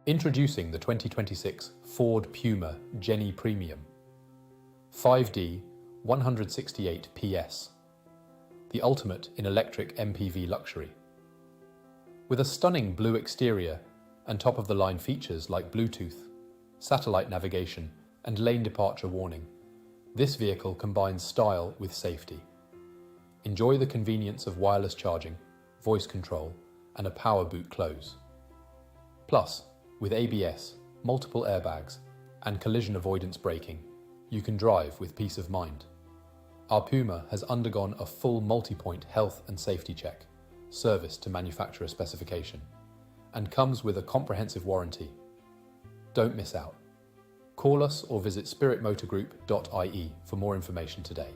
Introducing the 2026 Ford Puma Gen-e Premium. 5D 168 PS. The ultimate in electric MPV luxury. With a stunning blue exterior and top-of-the-line features like Bluetooth, satellite navigation, and lane departure warning, this vehicle combines style with safety. Enjoy the convenience of wireless charging, voice control, and a power boot close. Plus, with ABS, multiple airbags, and collision avoidance braking, you can drive with peace of mind. Our Puma has undergone a full multi-point health and safety check, serviced to manufacturer specification, and comes with a comprehensive warranty. Don't miss out. Call us or visit spiritmotorgroup.ie for more information today.